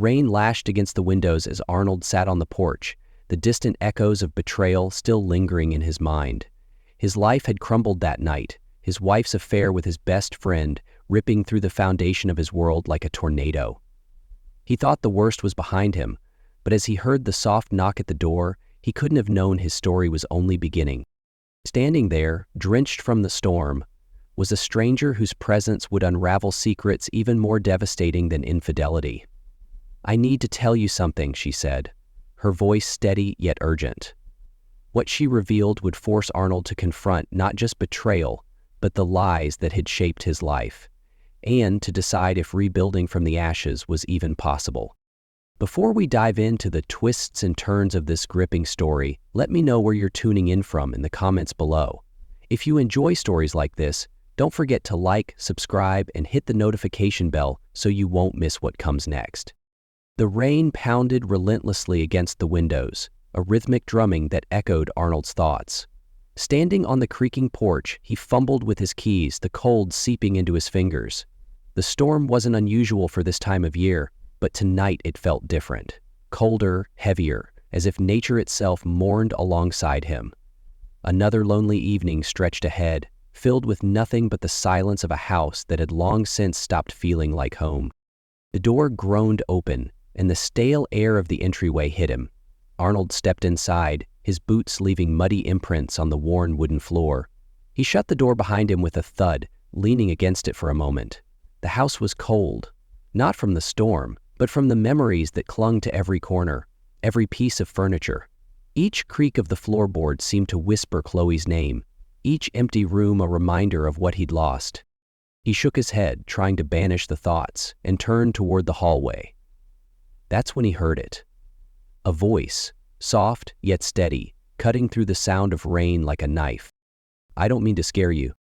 rain lashed against the windows as Arnold sat on the porch, the distant echoes of betrayal still lingering in his mind. His life had crumbled that night, his wife's affair with his best friend ripping through the foundation of his world like a tornado. He thought the worst was behind him, but as he heard the soft knock at the door, he couldn't have known his story was only beginning. Standing there, drenched from the storm, was a stranger whose presence would unravel secrets even more devastating than infidelity. "I need to tell you something," she said, her voice steady yet urgent. What she revealed would force Arnold to confront not just betrayal, but the lies that had shaped his life, and to decide if rebuilding from the ashes was even possible. Before we dive into the twists and turns of this gripping story, let me know where you're tuning in from in the comments below. If you enjoy stories like this, don't forget to like, subscribe, and hit the notification bell so you won't miss what comes next. The rain pounded relentlessly against the windows, a rhythmic drumming that echoed Arnold's thoughts. Standing on the creaking porch, he fumbled with his keys, the cold seeping into his fingers. The storm wasn't unusual for this time of year, but tonight it felt different. Colder, heavier, as if nature itself mourned alongside him. Another lonely evening stretched ahead, filled with nothing but the silence of a house that had long since stopped feeling like home. The door groaned open, and the stale air of the entryway hit him. Arnold stepped inside, his boots leaving muddy imprints on the worn wooden floor. He shut the door behind him with a thud, leaning against it for a moment. The house was cold, not from the storm, but from the memories that clung to every corner, every piece of furniture. Each creak of the floorboard seemed to whisper Chloe's name, each empty room a reminder of what he'd lost. He shook his head, trying to banish the thoughts, and turned toward the hallway. That's when he heard it. A voice, soft yet steady, cutting through the sound of rain like a knife. "I don't mean to scare you."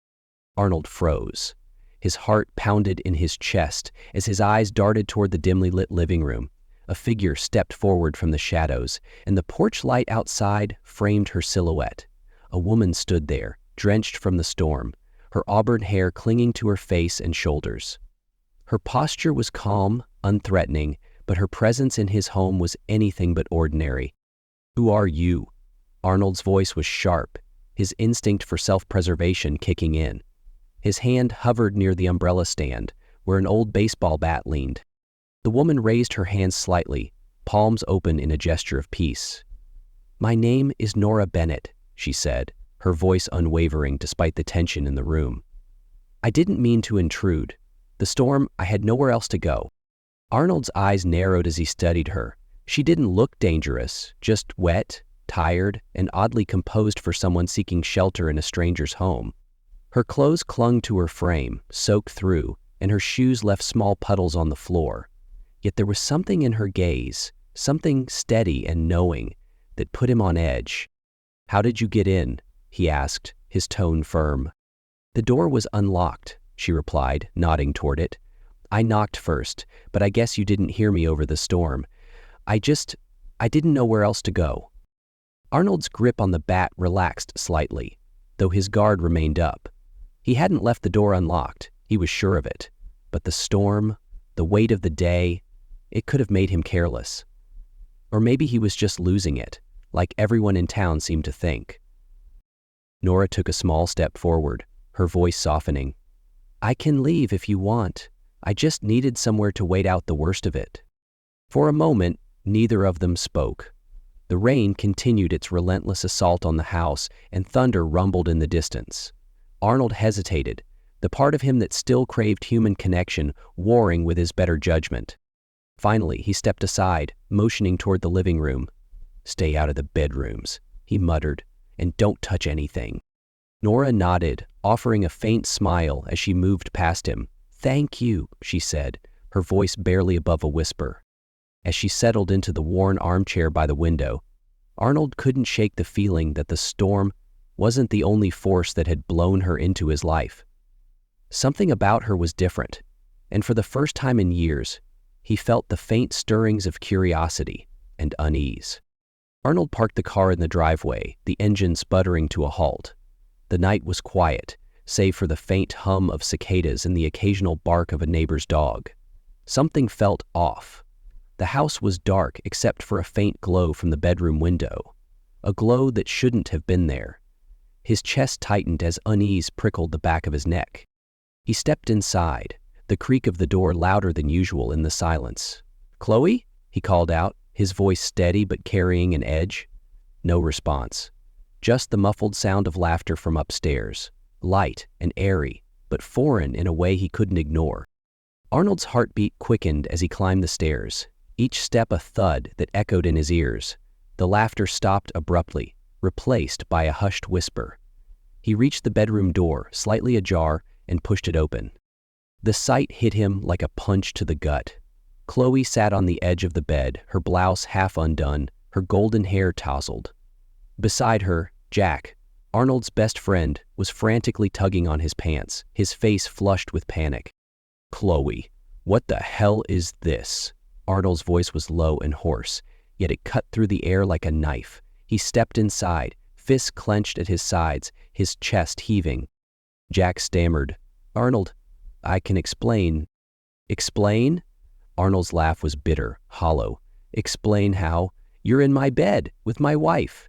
Arnold froze. His heart pounded in his chest as his eyes darted toward the dimly lit living room. A figure stepped forward from the shadows, and the porch light outside framed her silhouette. A woman stood there, drenched from the storm, her auburn hair clinging to her face and shoulders. Her posture was calm, unthreatening, but her presence in his home was anything but ordinary. "Who are you?" Arnold's voice was sharp, his instinct for self-preservation kicking in. His hand hovered near the umbrella stand, where an old baseball bat leaned. The woman raised her hands slightly, palms open in a gesture of peace. "My name is Nora Bennett," she said, her voice unwavering despite the tension in the room. "I didn't mean to intrude. The storm, I had nowhere else to go." Arnold's eyes narrowed as he studied her. She didn't look dangerous, just wet, tired, and oddly composed for someone seeking shelter in a stranger's home. Her clothes clung to her frame, soaked through, and her shoes left small puddles on the floor. Yet there was something in her gaze, something steady and knowing, that put him on edge. "How did you get in?" he asked, his tone firm. "The door was unlocked," she replied, nodding toward it. "I knocked first, but I guess you didn't hear me over the storm. I didn't know where else to go." Arnold's grip on the bat relaxed slightly, though his guard remained up. He hadn't left the door unlocked, he was sure of it. But the storm, the weight of the day, it could have made him careless. Or maybe he was just losing it, like everyone in town seemed to think. Nora took a small step forward, her voice softening. "I can leave if you want. I just needed somewhere to wait out the worst of it." For a moment, neither of them spoke. The rain continued its relentless assault on the house, and thunder rumbled in the distance. Arnold hesitated, the part of him that still craved human connection warring with his better judgment. Finally, he stepped aside, motioning toward the living room. "Stay out of the bedrooms," he muttered, "and don't touch anything." Nora nodded, offering a faint smile as she moved past him. "Thank you," she said, her voice barely above a whisper. As she settled into the worn armchair by the window, Arnold couldn't shake the feeling that the storm wasn't the only force that had blown her into his life. Something about her was different, and for the first time in years, he felt the faint stirrings of curiosity and unease. Arnold parked the car in the driveway, the engine sputtering to a halt. The night was quiet, save for the faint hum of cicadas and the occasional bark of a neighbor's dog. Something felt off. The house was dark except for a faint glow from the bedroom window, a glow that shouldn't have been there. His chest tightened as unease prickled the back of his neck. He stepped inside, the creak of the door louder than usual in the silence. "Chloe?" he called out, his voice steady but carrying an edge. No response. Just the muffled sound of laughter from upstairs, light and airy, but foreign in a way he couldn't ignore. Arnold's heartbeat quickened as he climbed the stairs, each step a thud that echoed in his ears. The laughter stopped abruptly, replaced by a hushed whisper. He reached the bedroom door, slightly ajar, and pushed it open. The sight hit him like a punch to the gut. Chloe sat on the edge of the bed, her blouse half undone, her golden hair tousled. Beside her, Jack, Arnold's best friend, was frantically tugging on his pants, his face flushed with panic. "Chloe, what the hell is this?" Arnold's voice was low and hoarse, yet it cut through the air like a knife. He stepped inside, fists clenched at his sides, his chest heaving. Jack stammered, "Arnold, I can explain." "Explain?" Arnold's laugh was bitter, hollow. "Explain how? You're in my bed, with my wife."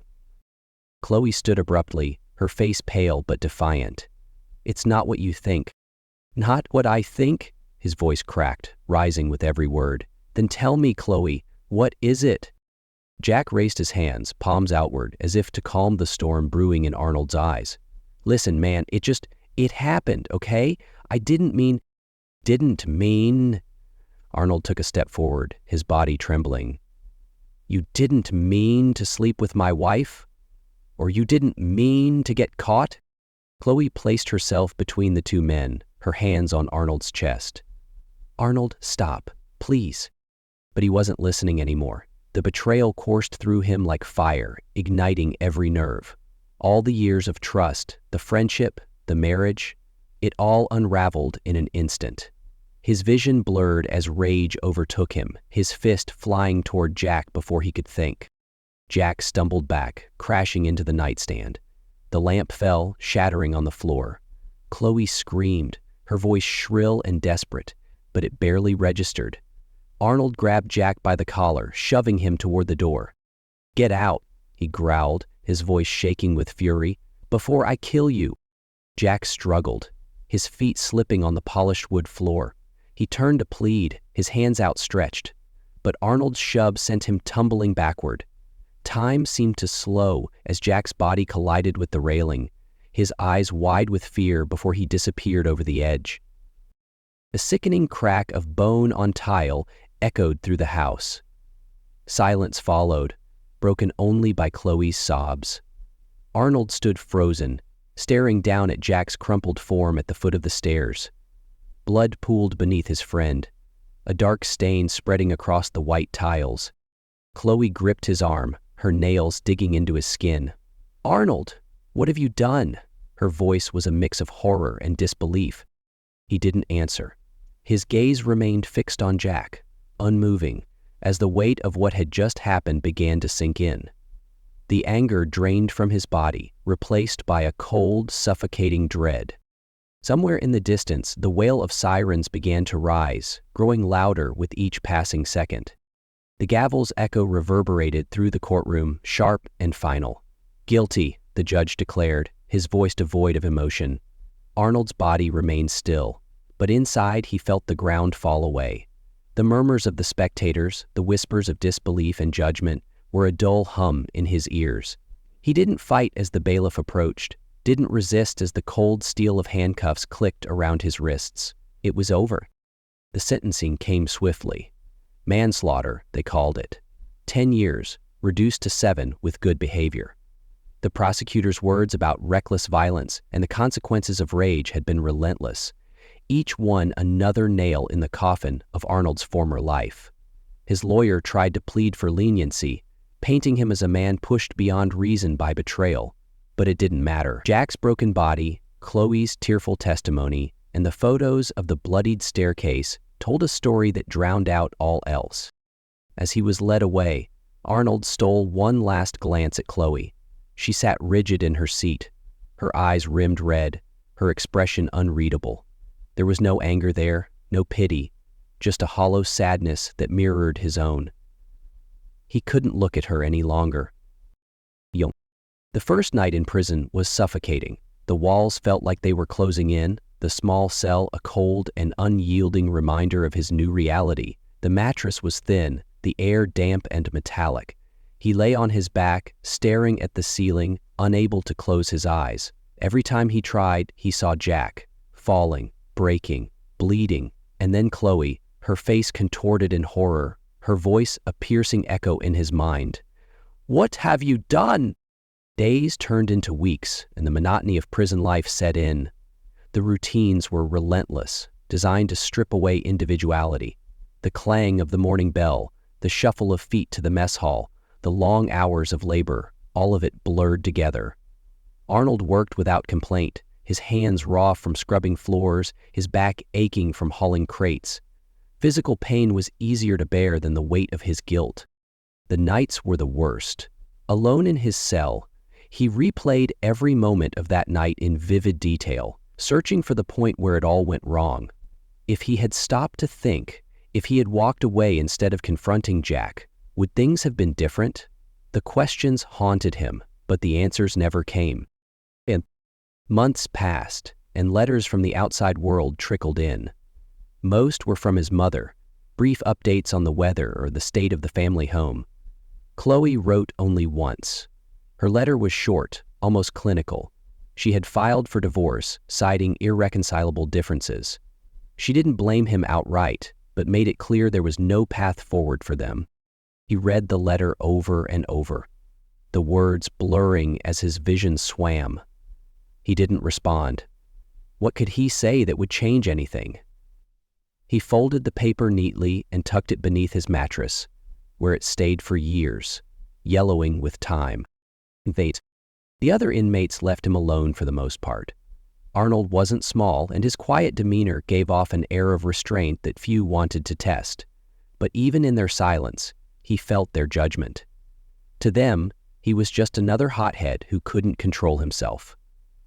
Chloe stood abruptly, her face pale but defiant. "It's not what you think." "Not what I think?" His voice cracked, rising with every word. "Then tell me, Chloe, what is it?" Jack raised his hands, palms outward, as if to calm the storm brewing in Arnold's eyes. "Listen, man, it happened, okay? I didn't mean..." Arnold took a step forward, his body trembling. "You didn't mean to sleep with my wife? Or you didn't mean to get caught?" Chloe placed herself between the two men, her hands on Arnold's chest. "Arnold, stop, please." But he wasn't listening anymore. The betrayal coursed through him like fire, igniting every nerve. All the years of trust, the friendship, the marriage, it all unraveled in an instant. His vision blurred as rage overtook him, his fist flying toward Jack before he could think. Jack stumbled back, crashing into the nightstand. The lamp fell, shattering on the floor. Chloe screamed, her voice shrill and desperate, but it barely registered. Arnold grabbed Jack by the collar, shoving him toward the door. "Get out," he growled, his voice shaking with fury, "before I kill you." Jack struggled, his feet slipping on the polished wood floor. He turned to plead, his hands outstretched, but Arnold's shove sent him tumbling backward. Time seemed to slow as Jack's body collided with the railing, his eyes wide with fear before he disappeared over the edge. A sickening crack of bone on tile echoed through the house. Silence followed, broken only by Chloe's sobs. Arnold stood frozen, staring down at Jack's crumpled form at the foot of the stairs. Blood pooled beneath his friend, a dark stain spreading across the white tiles. Chloe gripped his arm, her nails digging into his skin. "Arnold, what have you done?" Her voice was a mix of horror and disbelief. He didn't answer. His gaze remained fixed on Jack, unmoving, as the weight of what had just happened began to sink in. The anger drained from his body, replaced by a cold, suffocating dread. Somewhere in the distance, the wail of sirens began to rise, growing louder with each passing second. The gavel's echo reverberated through the courtroom, sharp and final. "Guilty," the judge declared, his voice devoid of emotion. Arnold's body remained still, but inside he felt the ground fall away. The murmurs of the spectators, the whispers of disbelief and judgment, were a dull hum in his ears. He didn't fight as the bailiff approached, didn't resist as the cold steel of handcuffs clicked around his wrists. It was over. The sentencing came swiftly. Manslaughter, they called it. 10 years, reduced to 7 with good behavior. The prosecutor's words about reckless violence and the consequences of rage had been relentless, each one another nail in the coffin of Arnold's former life. His lawyer tried to plead for leniency, painting him as a man pushed beyond reason by betrayal, but it didn't matter. Jack's broken body, Chloe's tearful testimony, and the photos of the bloodied staircase told a story that drowned out all else. As he was led away, Arnold stole one last glance at Chloe. She sat rigid in her seat, her eyes rimmed red, her expression unreadable. There was no anger there, no pity, just a hollow sadness that mirrored his own. He couldn't look at her any longer. The first night in prison was suffocating. The walls felt like they were closing in, the small cell a cold and unyielding reminder of his new reality. The mattress was thin, the air damp and metallic. He lay on his back, staring at the ceiling, unable to close his eyes. Every time he tried, he saw Jack, falling, breaking, bleeding, and then Chloe, her face contorted in horror, her voice a piercing echo in his mind. "What have you done?" Days turned into weeks, and the monotony of prison life set in. The routines were relentless, designed to strip away individuality. The clang of the morning bell, the shuffle of feet to the mess hall, the long hours of labor, all of it blurred together. Arnold worked without complaint, his hands raw from scrubbing floors, his back aching from hauling crates. Physical pain was easier to bear than the weight of his guilt. The nights were the worst. Alone in his cell, he replayed every moment of that night in vivid detail, searching for the point where it all went wrong. If he had stopped to think, if he had walked away instead of confronting Jack, would things have been different? The questions haunted him, but the answers never came. And months passed, and letters from the outside world trickled in. Most were from his mother, brief updates on the weather or the state of the family home. Chloe wrote only once. Her letter was short, almost clinical. She had filed for divorce, citing irreconcilable differences. She didn't blame him outright, but made it clear there was no path forward for them. He read the letter over and over, the words blurring as his vision swam. He didn't respond. What could he say that would change anything? He folded the paper neatly and tucked it beneath his mattress, where it stayed for years, yellowing with time. The other inmates left him alone for the most part. Arnold wasn't small, and his quiet demeanor gave off an air of restraint that few wanted to test. But even in their silence, he felt their judgment. To them, he was just another hothead who couldn't control himself.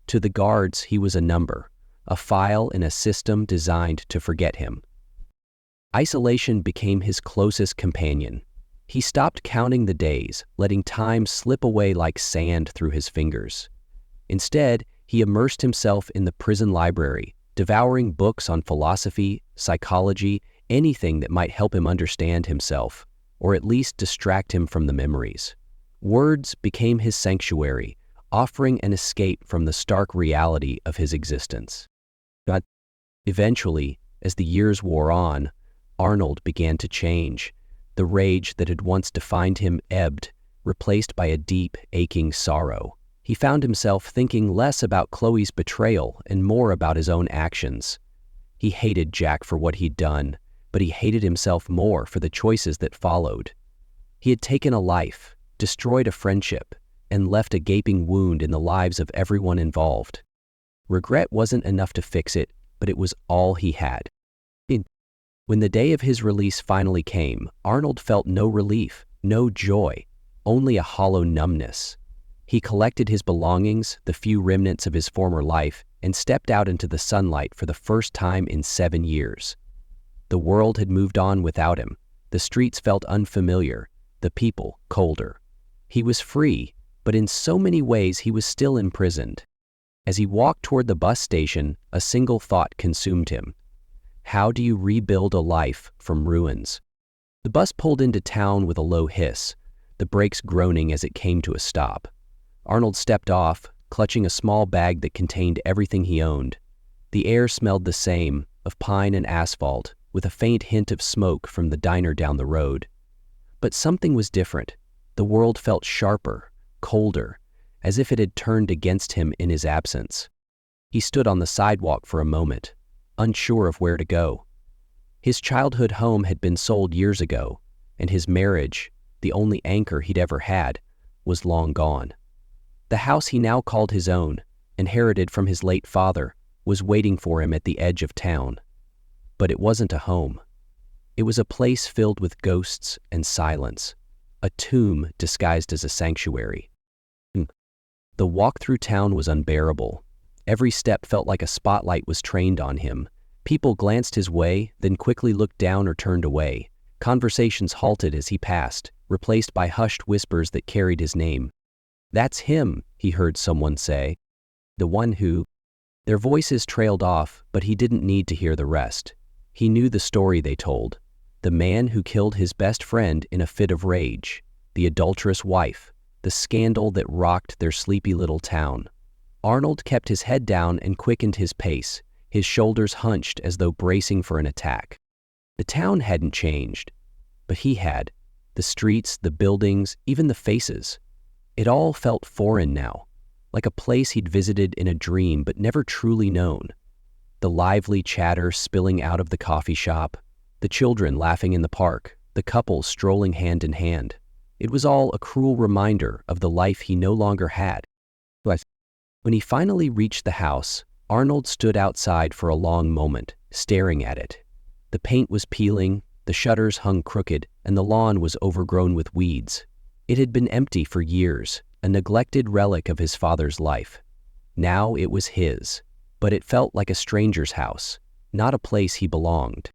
To the guards, he was a number, a file in a system designed to forget him. Isolation became his closest companion. He stopped counting the days, letting time slip away like sand through his fingers. Instead, he immersed himself in the prison library, devouring books on philosophy, psychology, anything that might help him understand himself, or at least distract him from the memories. Words became his sanctuary, offering an escape from the stark reality of his existence. But eventually, as the years wore on, Arnold began to change. The rage that had once defined him ebbed, replaced by a deep, aching sorrow. He found himself thinking less about Chloe's betrayal and more about his own actions. He hated Jack for what he'd done, but he hated himself more for the choices that followed. He had taken a life, destroyed a friendship, and left a gaping wound in the lives of everyone involved. Regret wasn't enough to fix it, but it was all he had. When the day of his release finally came, Arnold felt no relief, no joy, only a hollow numbness. He collected his belongings, the few remnants of his former life, and stepped out into the sunlight for the first time in 7 years. The world had moved on without him. The streets felt unfamiliar, the people colder. He was free, but in so many ways he was still imprisoned. As he walked toward the bus station, a single thought consumed him. How do you rebuild a life from ruins? The bus pulled into town with a low hiss, the brakes groaning as it came to a stop. Arnold stepped off, clutching a small bag that contained everything he owned. The air smelled the same, of pine and asphalt, with a faint hint of smoke from the diner down the road. But something was different. The world felt sharper, colder, as if it had turned against him in his absence. He stood on the sidewalk for a moment, unsure of where to go. His childhood home had been sold years ago, and his marriage, the only anchor he'd ever had, was long gone. The house he now called his own, inherited from his late father, was waiting for him at the edge of town. But it wasn't a home. It was a place filled with ghosts and silence, a tomb disguised as a sanctuary. The walk through town was unbearable. Every step felt like a spotlight was trained on him. People glanced his way, then quickly looked down or turned away. Conversations halted as he passed, replaced by hushed whispers that carried his name. "That's him," he heard someone say. "The one who—" Their voices trailed off, but he didn't need to hear the rest. He knew the story they told. The man who killed his best friend in a fit of rage. The adulterous wife. The scandal that rocked their sleepy little town. Arnold kept his head down and quickened his pace, his shoulders hunched as though bracing for an attack. The town hadn't changed, but he had. The streets, the buildings, even the faces. It all felt foreign now, like a place he'd visited in a dream but never truly known. The lively chatter spilling out of the coffee shop, the children laughing in the park, the couple strolling hand in hand. It was all a cruel reminder of the life he no longer had. When he finally reached the house, Arnold stood outside for a long moment, staring at it. The paint was peeling, the shutters hung crooked, and the lawn was overgrown with weeds. It had been empty for years, a neglected relic of his father's life. Now it was his, but it felt like a stranger's house, not a place he belonged.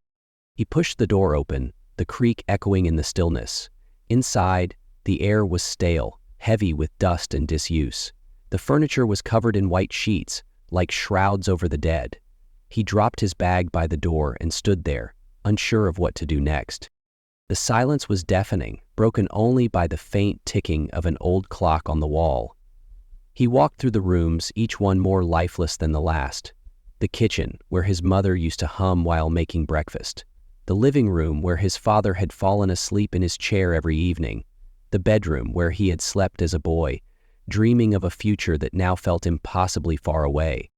He pushed the door open, the creak echoing in the stillness. Inside, the air was stale, heavy with dust and disuse. The furniture was covered in white sheets, like shrouds over the dead. He dropped his bag by the door and stood there, unsure of what to do next. The silence was deafening, broken only by the faint ticking of an old clock on the wall. He walked through the rooms, each one more lifeless than the last. The kitchen, where his mother used to hum while making breakfast. The living room, where his father had fallen asleep in his chair every evening. The bedroom, where he had slept as a boy, dreaming of a future that now felt impossibly far away.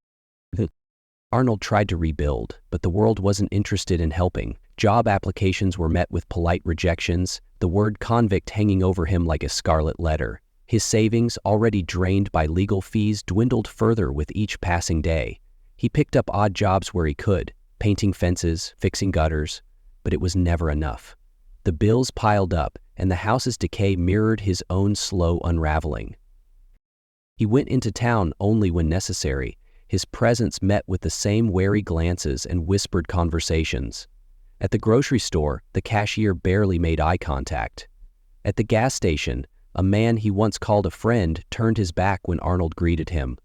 Arnold tried to rebuild, but the world wasn't interested in helping. Job applications were met with polite rejections, the word convict hanging over him like a scarlet letter. His savings, already drained by legal fees, dwindled further with each passing day. He picked up odd jobs where he could, painting fences, fixing gutters, but it was never enough. The bills piled up, and the house's decay mirrored his own slow unraveling. He went into town only when necessary, his presence met with the same wary glances and whispered conversations. At the grocery store, the cashier barely made eye contact. At the gas station, a man he once called a friend turned his back when Arnold greeted him.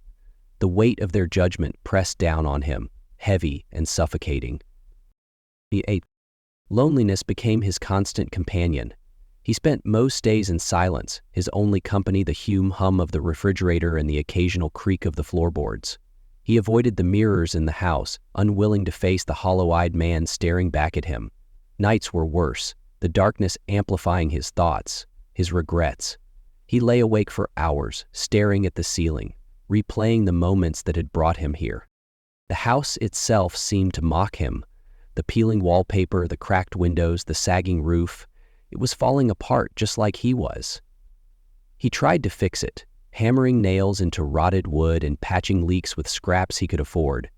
The weight of their judgment pressed down on him, heavy and suffocating. Loneliness became his constant companion. He spent most days in silence, his only company the hum of the refrigerator and the occasional creak of the floorboards. He avoided the mirrors in the house, unwilling to face the hollow-eyed man staring back at him. Nights were worse, the darkness amplifying his thoughts, his regrets. He lay awake for hours, staring at the ceiling, replaying the moments that had brought him here. The house itself seemed to mock him. The peeling wallpaper, the cracked windows, the sagging roof. It was falling apart just like he was. He tried to fix it, hammering nails into rotted wood and patching leaks with scraps he could afford.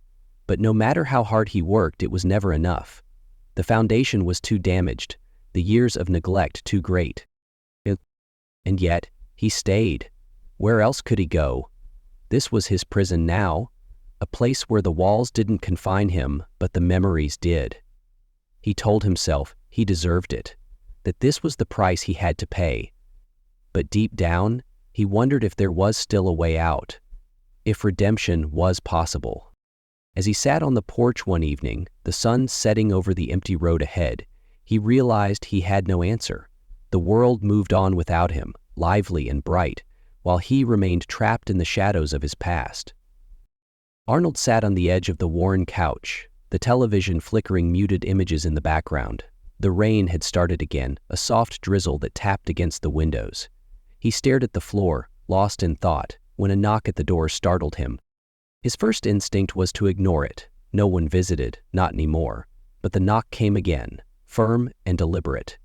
But no matter how hard he worked, it was never enough. The foundation was too damaged, the years of neglect too great. And yet, he stayed. Where else could he go? This was his prison now, a place where the walls didn't confine him, but the memories did. He told himself he deserved it, that this was the price he had to pay. But deep down, he wondered if there was still a way out, if redemption was possible. As he sat on the porch one evening, the sun setting over the empty road ahead, he realized he had no answer. The world moved on without him, lively and bright, while he remained trapped in the shadows of his past. Arnold sat on the edge of the worn couch, the television flickering muted images in the background. The rain had started again, a soft drizzle that tapped against the windows. He stared at the floor, lost in thought, when a knock at the door startled him. His first instinct was to ignore it. No one visited, not anymore. But the knock came again, firm and deliberate.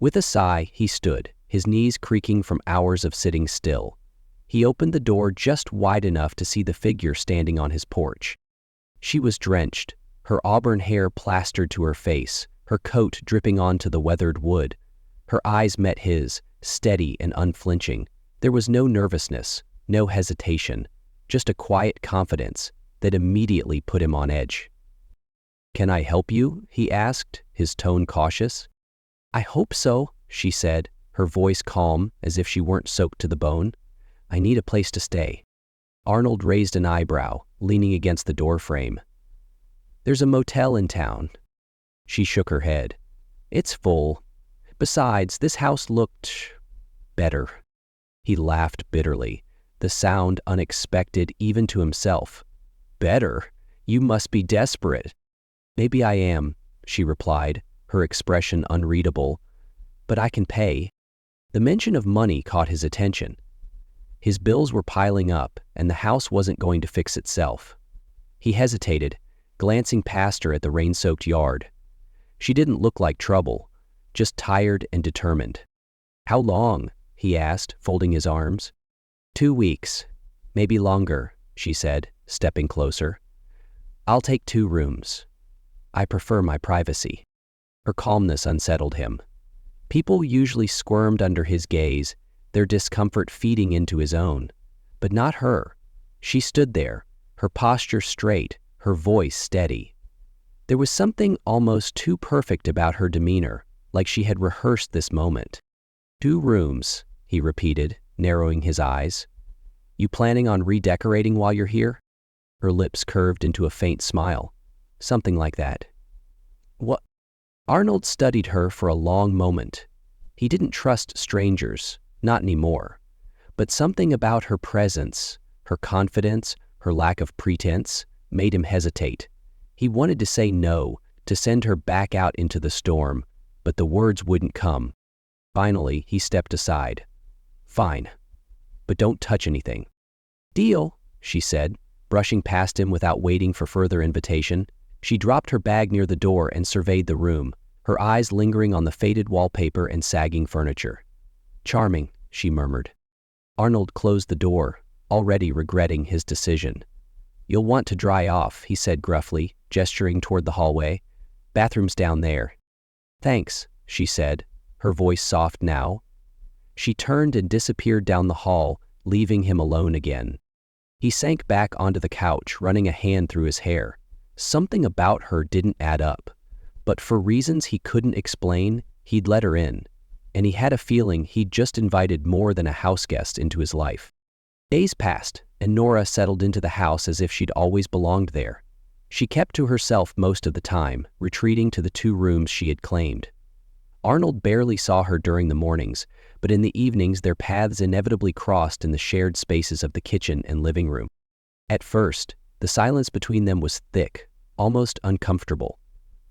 With a sigh, he stood, his knees creaking from hours of sitting still. He opened the door just wide enough to see the figure standing on his porch. She was drenched, her auburn hair plastered to her face, her coat dripping onto the weathered wood. Her eyes met his, steady and unflinching. There was no nervousness, no hesitation, just a quiet confidence that immediately put him on edge. "Can I help you?" he asked, his tone cautious. "I hope so," she said, her voice calm as if she weren't soaked to the bone. "I need a place to stay." Arnold raised an eyebrow, leaning against the doorframe. "There's a motel in town." She shook her head. "It's full. Besides, this house looked better." He laughed bitterly, the sound unexpected even to himself. "Better? You must be desperate." "Maybe I am," she replied, her expression unreadable. "But I can pay." The mention of money caught his attention. His bills were piling up, and the house wasn't going to fix itself. He hesitated, glancing past her at the rain-soaked yard. She didn't look like trouble, just tired and determined. "How long?" he asked, folding his arms. 2 weeks, maybe longer," she said, stepping closer. "I'll take 2 rooms. I prefer my privacy." Her calmness unsettled him. People usually squirmed under his gaze, their discomfort feeding into his own. But not her. She stood there, her posture straight, her voice steady. There was something almost too perfect about her demeanor, like she had rehearsed this moment. 2 rooms, he repeated, narrowing his eyes. "You planning on redecorating while you're here?" Her lips curved into a faint smile. "Something like that." "What?" Arnold studied her for a long moment. He didn't trust strangers, not anymore. But something about her presence, her confidence, her lack of pretense, made him hesitate. He wanted to say no, to send her back out into the storm, but the words wouldn't come. Finally, he stepped aside. "Fine, but don't touch anything." "Deal," she said, brushing past him without waiting for further invitation. She dropped her bag near the door and surveyed the room, her eyes lingering on the faded wallpaper and sagging furniture. "Charming," she murmured. Arnold closed the door, already regretting his decision. "You'll want to dry off," he said gruffly, gesturing toward the hallway. "Bathroom's down there." "Thanks," she said, her voice soft now. She turned and disappeared down the hall, leaving him alone again. He sank back onto the couch, running a hand through his hair. Something about her didn't add up, but for reasons he couldn't explain, he'd let her in, and he had a feeling he'd just invited more than a houseguest into his life. Days passed, and Nora settled into the house as if she'd always belonged there. She kept to herself most of the time, retreating to the 2 rooms she had claimed. Arnold barely saw her during the mornings, but in the evenings their paths inevitably crossed in the shared spaces of the kitchen and living room. At first, the silence between them was thick, almost uncomfortable.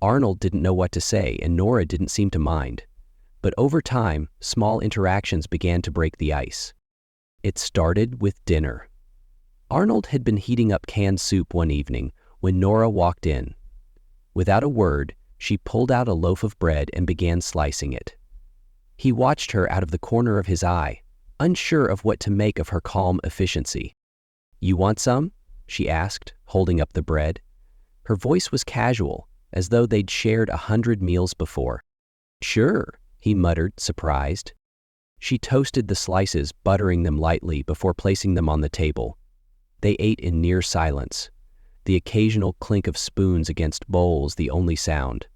Arnold didn't know what to say, and Nora didn't seem to mind. But over time, small interactions began to break the ice. It started with dinner. Arnold had been heating up canned soup one evening when Nora walked in. Without a word, she pulled out a loaf of bread and began slicing it. He watched her out of the corner of his eye, unsure of what to make of her calm efficiency. "You want some?" she asked, holding up the bread. Her voice was casual, as though they'd shared 100 meals before. "Sure," he muttered, surprised. She toasted the slices, buttering them lightly before placing them on the table. They ate in near silence, the occasional clink of spoons against bowls the only sound.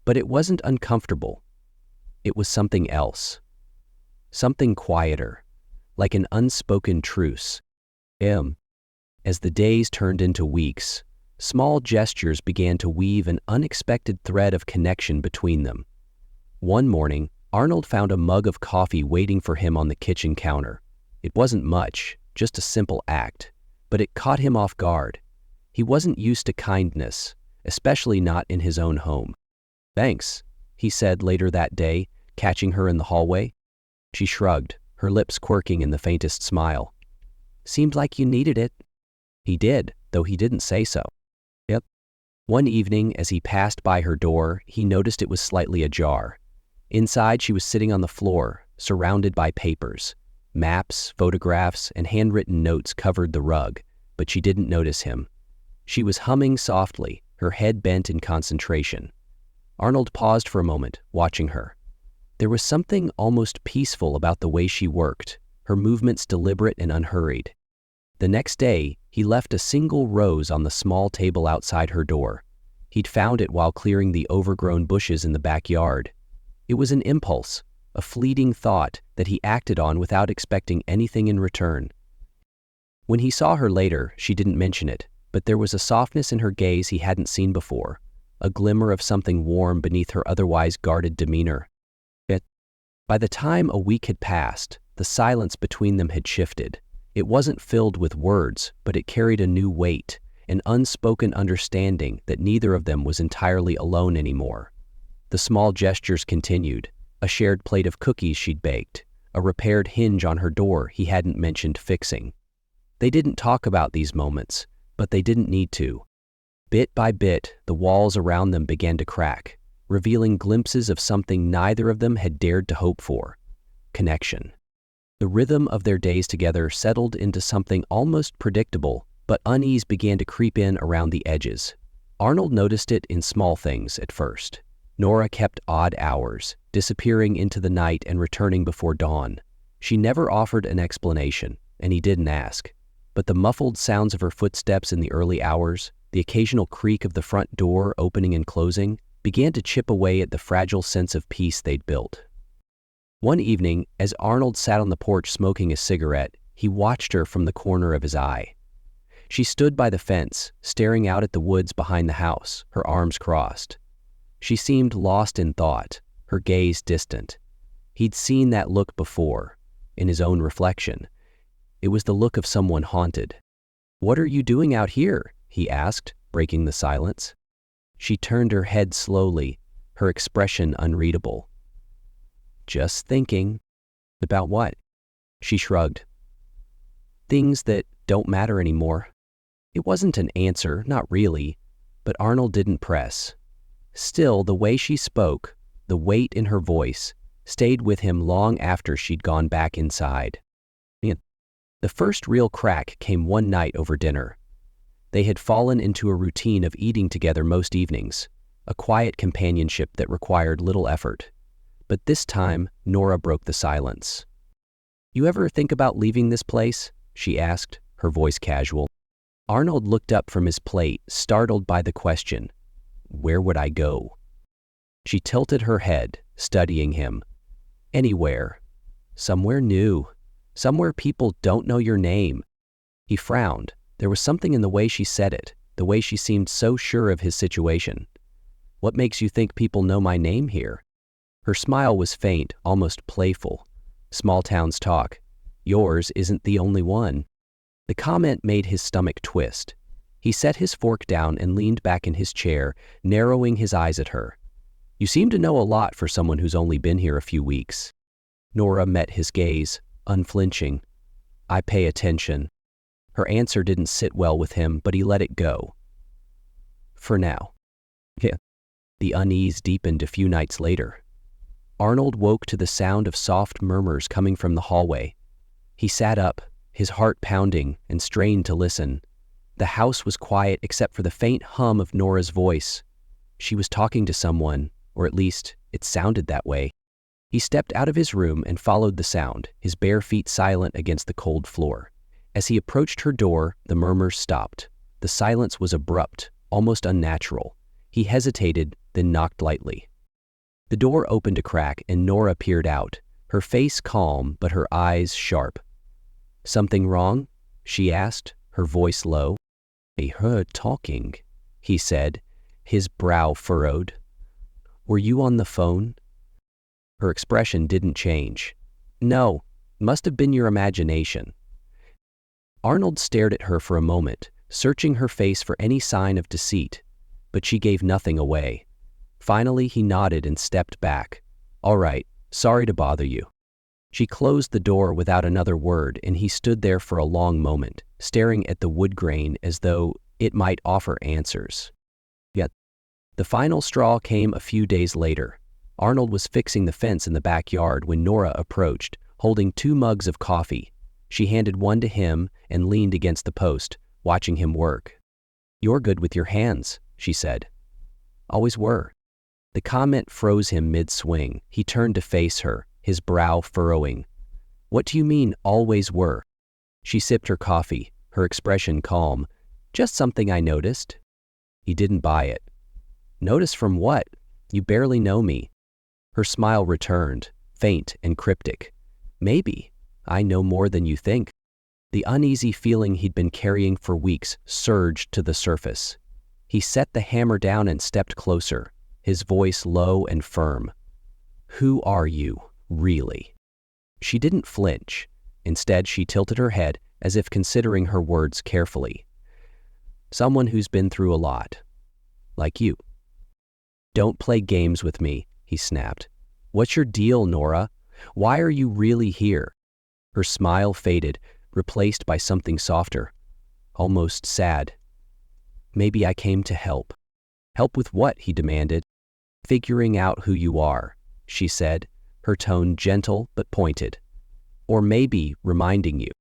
But it wasn't uncomfortable. It was something else. Something quieter, like an unspoken truce. As the days turned into weeks, small gestures began to weave an unexpected thread of connection between them. One morning, Arnold found a mug of coffee waiting for him on the kitchen counter. It wasn't much, just a simple act, but it caught him off guard. He wasn't used to kindness, especially not in his own home. "Thanks," he said later that day, catching her in the hallway. She shrugged, her lips quirking in the faintest smile. "Seemed like you needed it." He did, though he didn't say so. Yep. One evening, as he passed by her door, he noticed it was slightly ajar. Inside, she was sitting on the floor, surrounded by papers. Maps, photographs, and handwritten notes covered the rug, but she didn't notice him. She was humming softly, her head bent in concentration. Arnold paused for a moment, watching her. There was something almost peaceful about the way she worked, her movements deliberate and unhurried. The next day, he left a single rose on the small table outside her door. He'd found it while clearing the overgrown bushes in the backyard. It was an impulse, a fleeting thought that he acted on without expecting anything in return. When he saw her later, she didn't mention it, but there was a softness in her gaze he hadn't seen before, a glimmer of something warm beneath her otherwise guarded demeanor. Yet, by the time a week had passed, the silence between them had shifted. It wasn't filled with words, but it carried a new weight, an unspoken understanding that neither of them was entirely alone anymore. The small gestures continued, a shared plate of cookies she'd baked, a repaired hinge on her door he hadn't mentioned fixing. They didn't talk about these moments, but they didn't need to. Bit by bit, the walls around them began to crack, revealing glimpses of something neither of them had dared to hope for: connection. The rhythm of their days together settled into something almost predictable, but unease began to creep in around the edges. Arnold noticed it in small things at first. Nora kept odd hours, disappearing into the night and returning before dawn. She never offered an explanation, and he didn't ask. But the muffled sounds of her footsteps in the early hours, the occasional creak of the front door opening and closing, began to chip away at the fragile sense of peace they'd built. One evening, as Arnold sat on the porch smoking a cigarette, he watched her from the corner of his eye. She stood by the fence, staring out at the woods behind the house, her arms crossed. She seemed lost in thought, her gaze distant. He'd seen that look before, in his own reflection. It was the look of someone haunted. "What are you doing out here?" he asked, breaking the silence. She turned her head slowly, her expression unreadable. "Just thinking." "About what?" She shrugged. "Things that don't matter anymore." It wasn't an answer, not really, but Arnold didn't press. Still, the way she spoke, the weight in her voice, stayed with him long after she'd gone back inside. The first real crack came one night over dinner. They had fallen into a routine of eating together most evenings, a quiet companionship that required little effort. But this time, Nora broke the silence. "You ever think about leaving this place?" she asked, her voice casual. Arnold looked up from his plate, startled by the question. "Where would I go?" She tilted her head, studying him. "Anywhere. Somewhere new. Somewhere people don't know your name." He frowned. There was something in the way she said it, the way she seemed so sure of his situation. "What makes you think people know my name here?" Her smile was faint, almost playful. "Small towns talk. Yours isn't the only one." The comment made his stomach twist. He set his fork down and leaned back in his chair, narrowing his eyes at her. "You seem to know a lot for someone who's only been here a few weeks." Nora met his gaze, unflinching. "I pay attention." Her answer didn't sit well with him, but he let it go. "For now." Yeah. The unease deepened a few nights later. Arnold woke to the sound of soft murmurs coming from the hallway. He sat up, his heart pounding, and strained to listen. The house was quiet except for the faint hum of Nora's voice. She was talking to someone, or at least, it sounded that way. He stepped out of his room and followed the sound, his bare feet silent against the cold floor. As he approached her door, the murmurs stopped. The silence was abrupt, almost unnatural. He hesitated, then knocked lightly. The door opened a crack and Nora peered out, her face calm but her eyes sharp. "Something wrong?" she asked, her voice low. "I heard talking," he said, his brow furrowed. "Were you on the phone?" Her expression didn't change. "No, must have been your imagination." Arnold stared at her for a moment, searching her face for any sign of deceit, but she gave nothing away. Finally, he nodded and stepped back. "All right, sorry to bother you." She closed the door without another word, and he stood there for a long moment, staring at the wood grain as though it might offer answers. Yet, the final straw came a few days later. Arnold was fixing the fence in the backyard when Nora approached, holding 2 mugs of coffee. She handed one to him and leaned against the post, watching him work. "You're good with your hands," she said. "Always were." The comment froze him mid-swing. He turned to face her, his brow furrowing. "What do you mean, always were?" She sipped her coffee, her expression calm. "Just something I noticed." He didn't buy it. Notice from what? You barely know me. Her smile returned, faint and cryptic. Maybe. I know more than you think. The uneasy feeling he'd been carrying for weeks surged to the surface. He set the hammer down and stepped closer, his voice low and firm. Who are you, really? She didn't flinch. Instead, she tilted her head as if considering her words carefully. Someone who's been through a lot. Like you. Don't play games with me, he snapped. What's your deal, Nora? Why are you really here? Her smile faded, replaced by something softer, almost sad. Maybe I came to help. Help with what? He demanded. Figuring out who you are, she said, her tone gentle but pointed. Or maybe reminding you.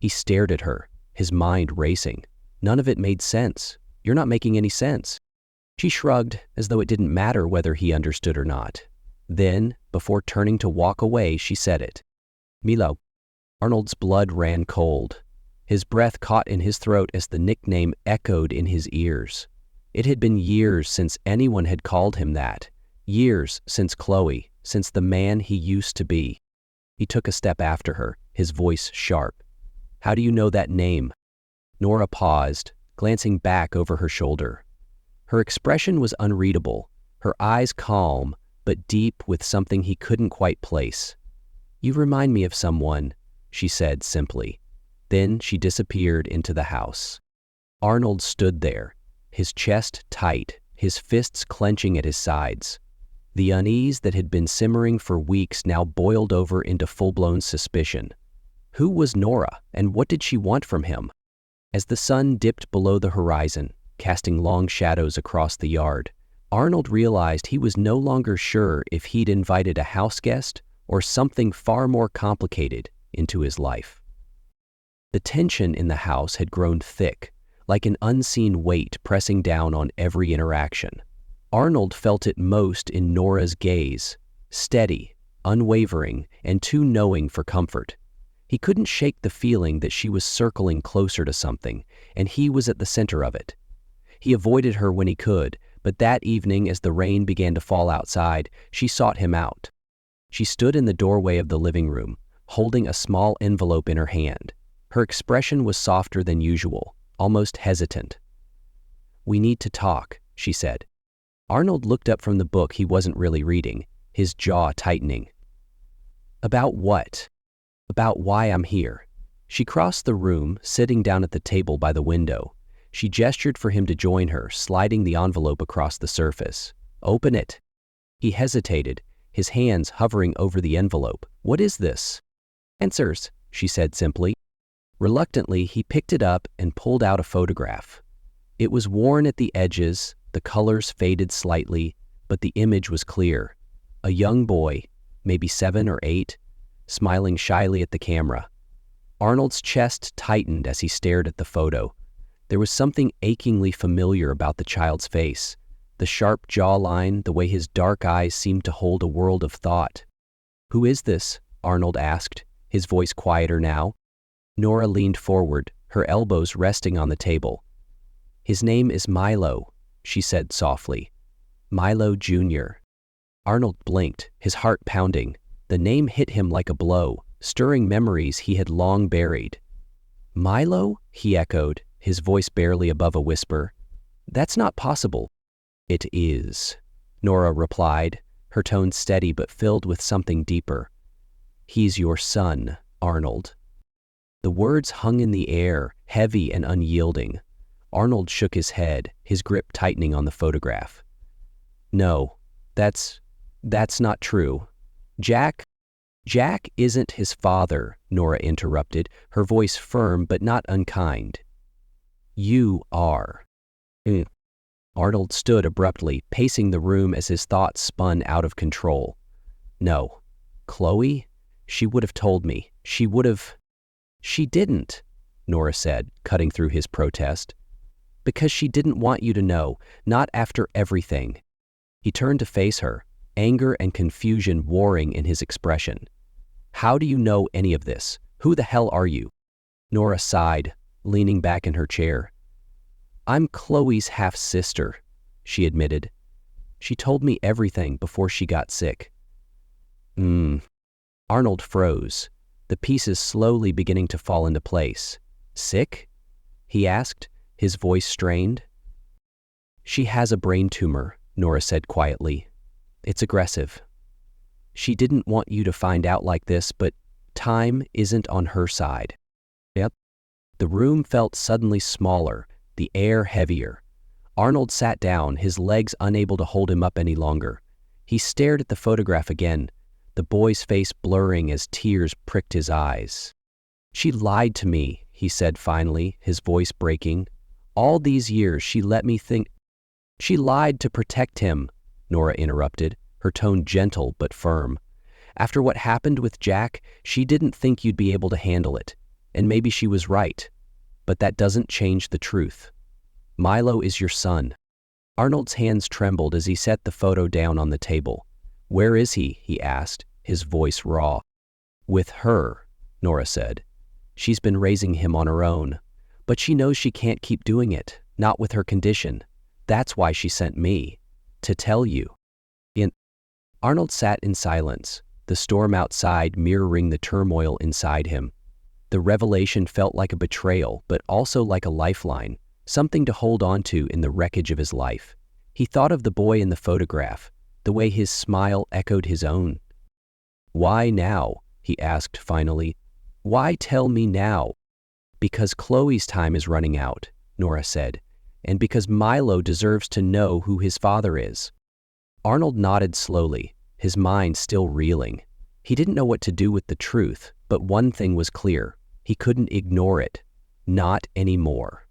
He stared at her, his mind racing. None of it made sense. You're not making any sense. She shrugged, as though it didn't matter whether he understood or not. Then, before turning to walk away, she said it. Milo. Arnold's blood ran cold. His breath caught in his throat as the nickname echoed in his ears. It had been years since anyone had called him that. Years since Chloe, since the man he used to be. He took a step after her, his voice sharp. How do you know that name? Nora paused, glancing back over her shoulder. Her expression was unreadable, her eyes calm, but deep with something he couldn't quite place. You remind me of someone, she said simply. Then she disappeared into the house. Arnold stood there, his chest tight, his fists clenching at his sides. The unease that had been simmering for weeks now boiled over into full-blown suspicion. Who was Nora, and what did she want from him? As the sun dipped below the horizon, casting long shadows across the yard, Arnold realized he was no longer sure if he'd invited a house guest or something far more complicated into his life. The tension in the house had grown thick, like an unseen weight pressing down on every interaction. Arnold felt it most in Nora's gaze, steady, unwavering, and too knowing for comfort. He couldn't shake the feeling that she was circling closer to something, and he was at the center of it. He avoided her when he could, but that evening as the rain began to fall outside, she sought him out. She stood in the doorway of the living room, holding a small envelope in her hand. Her expression was softer than usual, almost hesitant. We need to talk, she said. Arnold looked up from the book he wasn't really reading, his jaw tightening. About what? About why I'm here. She crossed the room, sitting down at the table by the window. She gestured for him to join her, sliding the envelope across the surface. Open it. He hesitated, his hands hovering over the envelope. What is this? Answers, she said simply. Reluctantly, he picked it up and pulled out a photograph. It was worn at the edges, the colors faded slightly, but the image was clear. A young boy, maybe 7 or 8, smiling shyly at the camera. Arnold's chest tightened as he stared at the photo. There was something achingly familiar about the child's face, the sharp jawline, the way his dark eyes seemed to hold a world of thought. Who is this? Arnold asked, his voice quieter now. Nora leaned forward, her elbows resting on the table. His name is Milo, she said softly. Milo Jr. Arnold blinked, his heart pounding. The name hit him like a blow, stirring memories he had long buried. Milo? He echoed, his voice barely above a whisper. That's not possible. It is, Nora replied, her tone steady but filled with something deeper. He's your son, Arnold. The words hung in the air, heavy and unyielding. Arnold shook his head, his grip tightening on the photograph. No, that's not true. Jack isn't his father, Nora interrupted, her voice firm but not unkind. You are. Arnold stood abruptly, pacing the room as his thoughts spun out of control. No. Chloe? She would have told me. She didn't, Nora said, cutting through his protest. Because she didn't want you to know, not after everything. He turned to face her, anger and confusion warring in his expression. How do you know any of this? Who the hell are you? Nora sighed, leaning back in her chair. I'm Chloe's half-sister, she admitted. She told me everything before she got sick. Arnold froze, the pieces slowly beginning to fall into place. Sick? He asked, his voice strained. She has a brain tumor, Nora said quietly. It's aggressive. She didn't want you to find out like this, but time isn't on her side. Yep. The room felt suddenly smaller, the air heavier. Arnold sat down, his legs unable to hold him up any longer. He stared at the photograph again, the boy's face blurring as tears pricked his eyes. She lied to me, he said finally, his voice breaking. All these years she let me think. She lied to protect him, Nora interrupted, her tone gentle but firm. After what happened with Jack, she didn't think you'd be able to handle it. And maybe she was right. But that doesn't change the truth. Milo is your son. Arnold's hands trembled as he set the photo down on the table. Where is he? He asked, his voice raw. With her, Nora said. She's been raising him on her own. But she knows she can't keep doing it, not with her condition. That's why she sent me. To tell you. Arnold sat in silence, the storm outside mirroring the turmoil inside him. The revelation felt like a betrayal, but also like a lifeline, something to hold on to in the wreckage of his life. He thought of the boy in the photograph, the way his smile echoed his own. Why now? He asked finally. Why tell me now? Because Chloe's time is running out, Nora said, and because Milo deserves to know who his father is. Arnold nodded slowly, his mind still reeling. He didn't know what to do with the truth, but one thing was clear. He couldn't ignore it. Not anymore.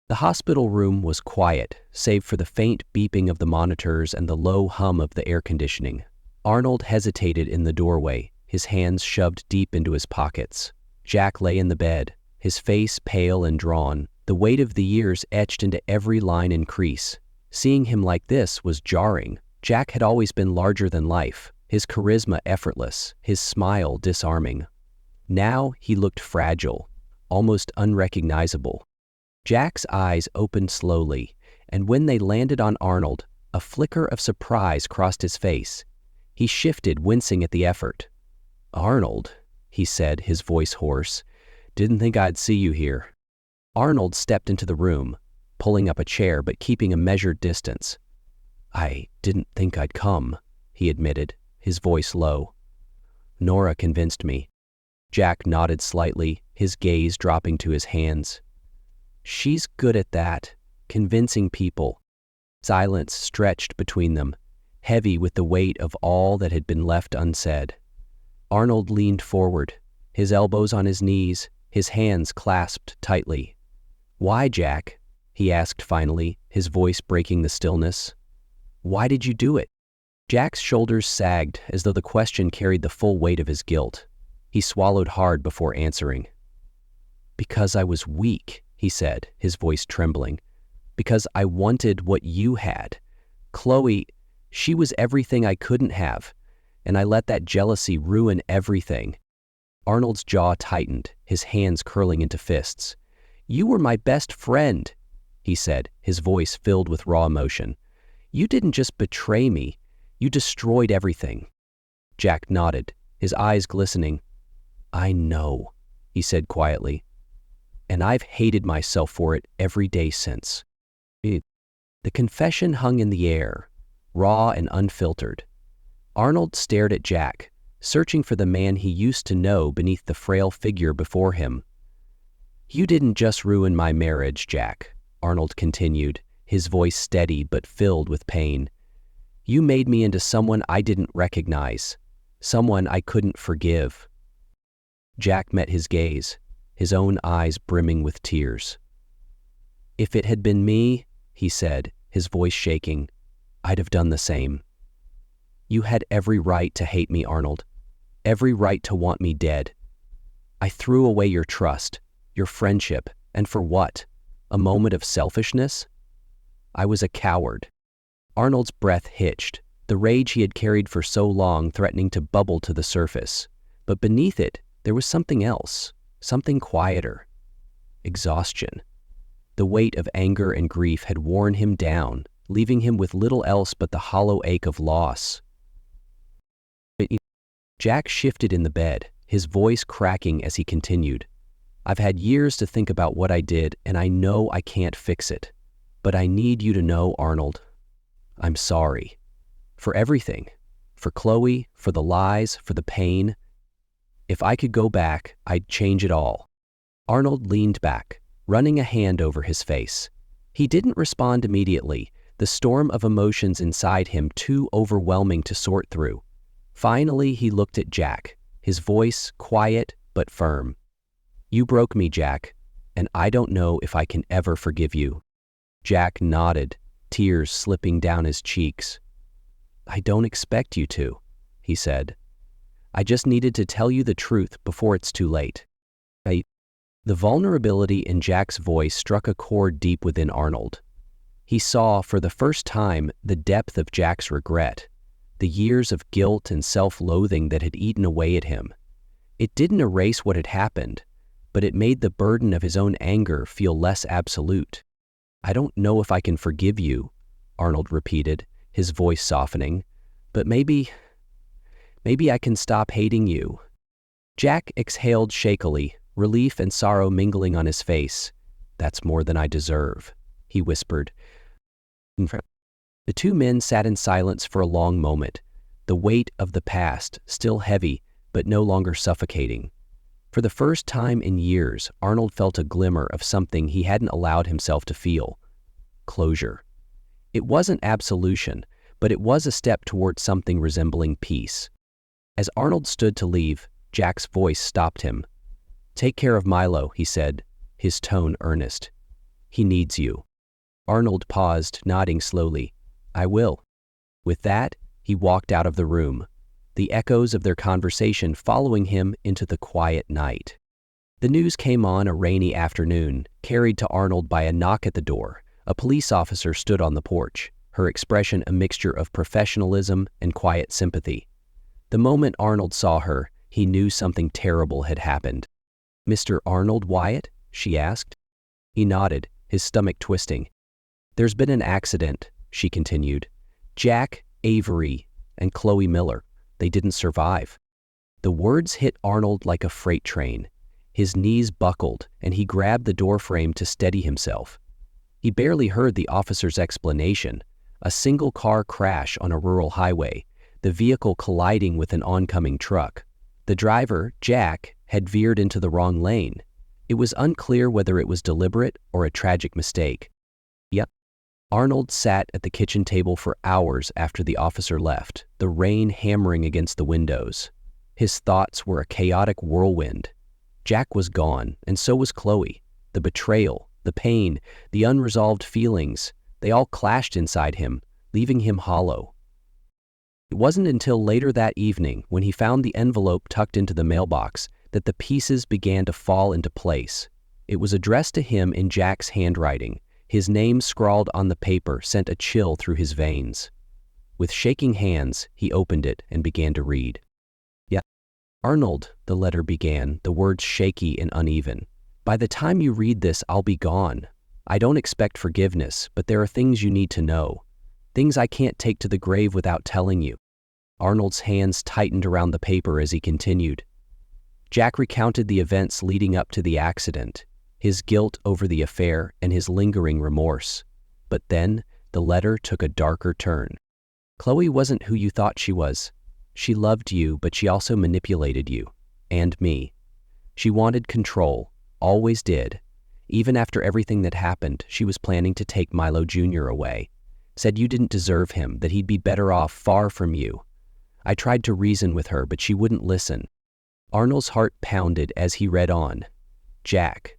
The hospital room was quiet, save for the faint beeping of the monitors and the low hum of the air conditioning. Arnold hesitated in the doorway, his hands shoved deep into his pockets. Jack lay in the bed, his face pale and drawn, the weight of the years etched into every line and crease. Seeing him like this was jarring. Jack had always been larger than life, his charisma effortless, his smile disarming. Now he looked fragile, almost unrecognizable. Jack's eyes opened slowly, and when they landed on Arnold, a flicker of surprise crossed his face. He shifted, wincing at the effort. Arnold, he said, his voice hoarse, didn't think I'd see you here. Arnold stepped into the room, pulling up a chair but keeping a measured distance. I didn't think I'd come, he admitted, his voice low. Nora convinced me. Jack nodded slightly, his gaze dropping to his hands. She's good at that, convincing people. Silence stretched between them, heavy with the weight of all that had been left unsaid. Arnold leaned forward, his elbows on his knees, his hands clasped tightly. Why, Jack? He asked finally, his voice breaking the stillness. Why did you do it? Jack's shoulders sagged as though the question carried the full weight of his guilt. He swallowed hard before answering. Because I was weak, he said, his voice trembling. Because I wanted what you had. Chloe, she was everything I couldn't have, and I let that jealousy ruin everything. Arnold's jaw tightened, his hands curling into fists. You were my best friend, he said, his voice filled with raw emotion. You didn't just betray me, you destroyed everything. Jack nodded, his eyes glistening. I know, he said quietly, and I've hated myself for it every day since. The confession hung in the air, raw and unfiltered. Arnold stared at Jack, searching for the man he used to know beneath the frail figure before him. You didn't just ruin my marriage, Jack, Arnold continued, his voice steady but filled with pain. You made me into someone I didn't recognize, someone I couldn't forgive. Jack met his gaze, his own eyes brimming with tears. If it had been me, he said, his voice shaking, I'd have done the same. You had every right to hate me, Arnold, every right to want me dead. I threw away your trust, your friendship, and for what? A moment of selfishness? I was a coward. Arnold's breath hitched, the rage he had carried for so long threatening to bubble to the surface. But beneath it, there was something else, something quieter. Exhaustion. The weight of anger and grief had worn him down, leaving him with little else but the hollow ache of loss. Jack shifted in the bed, his voice cracking as he continued. I've had years to think about what I did, and I know I can't fix it. But I need you to know, Arnold, I'm sorry. For everything. For Chloe, for the lies, for the pain. If I could go back, I'd change it all. Arnold leaned back, running a hand over his face. He didn't respond immediately, the storm of emotions inside him too overwhelming to sort through. Finally, he looked at Jack, his voice quiet but firm. You broke me, Jack, and I don't know if I can ever forgive you. Jack nodded, tears slipping down his cheeks. I don't expect you to, he said. I just needed to tell you the truth before it's too late. The vulnerability in Jack's voice struck a chord deep within Arnold. He saw, for the first time, the depth of Jack's regret, the years of guilt and self-loathing that had eaten away at him. It didn't erase what had happened, but it made the burden of his own anger feel less absolute. I don't know if I can forgive you, Arnold repeated, his voice softening, but maybe I can stop hating you. Jack exhaled shakily, relief and sorrow mingling on his face. That's more than I deserve, he whispered. The two men sat in silence for a long moment, the weight of the past still heavy but no longer suffocating. For the first time in years, Arnold felt a glimmer of something he hadn't allowed himself to feel. Closure. It wasn't absolution, but it was a step toward something resembling peace. As Arnold stood to leave, Jack's voice stopped him. Take care of Milo, he said, his tone earnest. He needs you. Arnold paused, nodding slowly. I will. With that, he walked out of the room, the echoes of their conversation following him into the quiet night. The news came on a rainy afternoon, carried to Arnold by a knock at the door. A police officer stood on the porch, her expression a mixture of professionalism and quiet sympathy. The moment Arnold saw her, he knew something terrible had happened. Mr. Arnold Wyatt? She asked. He nodded, his stomach twisting. There's been an accident, she continued. Jack, Avery, and Chloe Miller. They didn't survive. The words hit Arnold like a freight train. His knees buckled, and he grabbed the doorframe to steady himself. He barely heard the officer's explanation. A single-car crash on a rural highway, the vehicle colliding with an oncoming truck. The driver, Jack, had veered into the wrong lane. It was unclear whether it was deliberate or a tragic mistake. Yep. Arnold sat at the kitchen table for hours after the officer left, the rain hammering against the windows. His thoughts were a chaotic whirlwind. Jack was gone, and so was Chloe. The betrayal, the pain, the unresolved feelings, they all clashed inside him, leaving him hollow. It wasn't until later that evening, when he found the envelope tucked into the mailbox, that the pieces began to fall into place. It was addressed to him in Jack's handwriting. His name scrawled on the paper sent a chill through his veins. With shaking hands, he opened it and began to read. "Yeah, Arnold," the letter began, the words shaky and uneven. "By the time you read this, I'll be gone. I don't expect forgiveness, but there are things you need to know. Things I can't take to the grave without telling you." Arnold's hands tightened around the paper as he continued. Jack recounted the events leading up to the accident, his guilt over the affair and his lingering remorse. But then, the letter took a darker turn. Chloe wasn't who you thought she was. She loved you, but she also manipulated you. And me. She wanted control, always did. Even after everything that happened, she was planning to take Milo Jr. away. Said you didn't deserve him, that he'd be better off far from you. I tried to reason with her, but she wouldn't listen. Arnold's heart pounded as he read on. Jack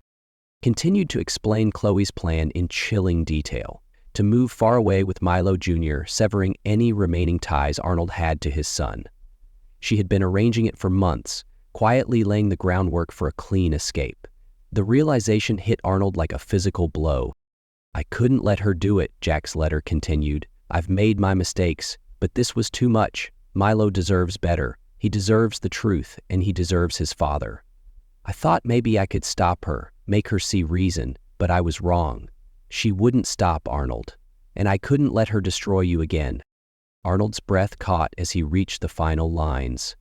continued to explain Chloe's plan in chilling detail, to move far away with Milo Jr., severing any remaining ties Arnold had to his son. She had been arranging it for months, quietly laying the groundwork for a clean escape. The realization hit Arnold like a physical blow. I couldn't let her do it, Jack's letter continued. I've made my mistakes, but this was too much. Milo deserves better. He deserves the truth, and he deserves his father. I thought maybe I could stop her, make her see reason, but I was wrong. She wouldn't stop, Arnold. and I couldn't let her destroy you again. Arnold's breath caught as he reached the final lines.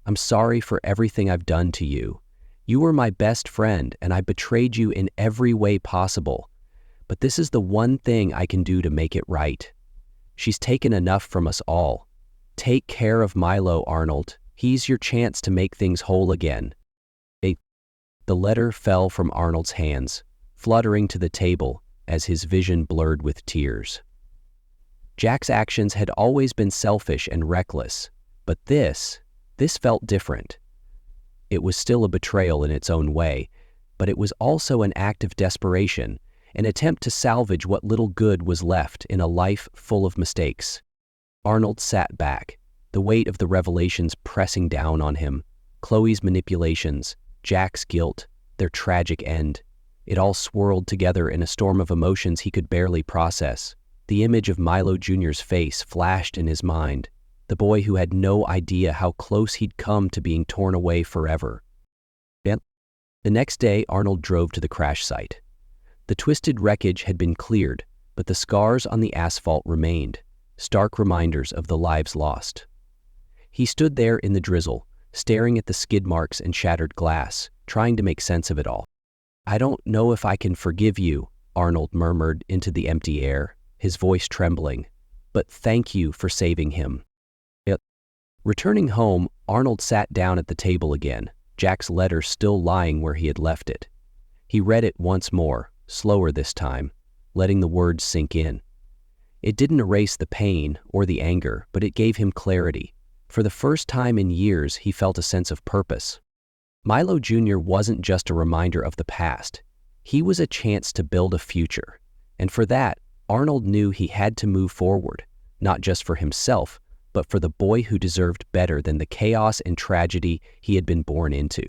I'm sorry for everything I've done to you. You were my best friend, and I betrayed you in every way possible. But this is the one thing I can do to make it right. She's taken enough from us all. Take care of Milo, Arnold. He's your chance to make things whole again. The letter fell from Arnold's hands, fluttering to the table as his vision blurred with tears. Jack's actions had always been selfish and reckless, but this felt different. It was still a betrayal in its own way, but it was also an act of desperation, an attempt to salvage what little good was left in a life full of mistakes. Arnold sat back, the weight of the revelations pressing down on him. Chloe's manipulations, Jack's guilt, their tragic end. It all swirled together in a storm of emotions he could barely process. The image of Milo Jr.'s face flashed in his mind, the boy who had no idea how close he'd come to being torn away forever. The next day, Arnold drove to the crash site. The twisted wreckage had been cleared, but the scars on the asphalt remained, stark reminders of the lives lost. He stood there in the drizzle, staring at the skid marks and shattered glass, trying to make sense of it all. I don't know if I can forgive you, Arnold murmured into the empty air, his voice trembling, but thank you for saving him. Returning home, Arnold sat down at the table again, Jack's letter still lying where he had left it. He read it once more, slower this time, letting the words sink in. It didn't erase the pain or the anger, but it gave him clarity. For the first time in years, he felt a sense of purpose. Milo Jr. wasn't just a reminder of the past. He was a chance to build a future. And for that, Arnold knew he had to move forward, not just for himself, but for the boy who deserved better than the chaos and tragedy he had been born into.